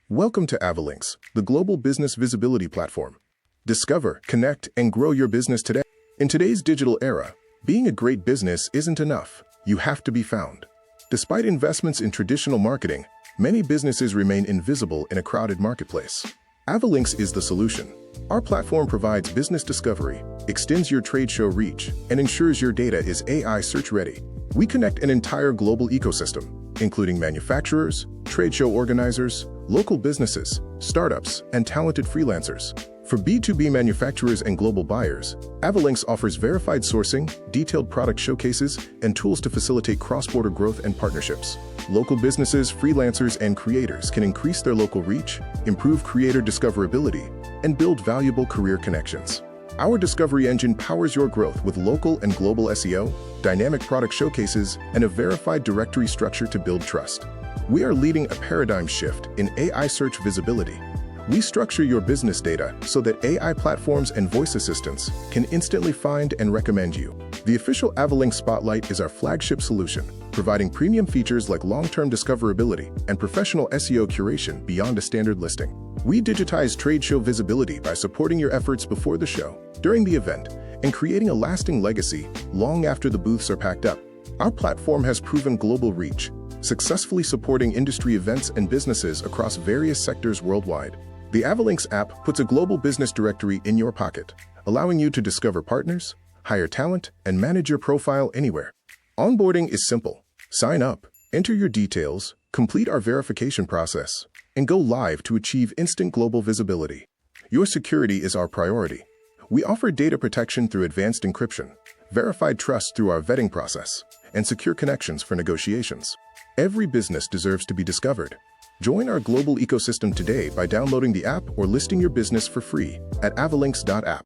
Welcome to Avalinks, the global business visibility platform. Discover, connect, and grow your business today. In today's digital era, being a great business isn't enough. You have to be found. Despite investments in traditional marketing, many businesses remain invisible in a crowded marketplace. Avalinks is the solution. Our platform provides business discovery, extends your trade show reach, and ensures your data is AI search-ready. We connect an entire global ecosystem, including manufacturers, trade show organizers, local businesses, startups, and talented freelancers. For B2B manufacturers and global buyers, Avalinks offers verified sourcing, detailed product showcases, and tools to facilitate cross-border growth and partnerships. Local businesses, freelancers, and creators can increase their local reach, improve creator discoverability, and build valuable career connections. Our discovery engine powers your growth with local and global SEO, dynamic product showcases, and a verified directory structure to build trust. We are leading a paradigm shift in AI search visibility. We structure your business data so that AI platforms and voice assistants can instantly find and recommend you. The official Avalinks Spotlight is our flagship solution, providing premium features like long-term discoverability and professional SEO curation beyond a standard listing. We digitize trade show visibility by supporting your efforts before the show, during the event, and creating a lasting legacy long after the booths are packed up. Our platform has proven global reach, successfully supporting industry events and businesses across various sectors worldwide. The Avalinks app puts a global business directory in your pocket, allowing you to discover partners, hire talent, and manage your profile anywhere. Onboarding is simple. Sign up, enter your details, complete our verification process, and go live to achieve instant global visibility. Your security is our priority. We offer data protection through advanced encryption, verified trust through our vetting process, and secure connections for negotiations. Every business deserves to be discovered. Join our global ecosystem today by downloading the app or listing your business for free at avalinks.app.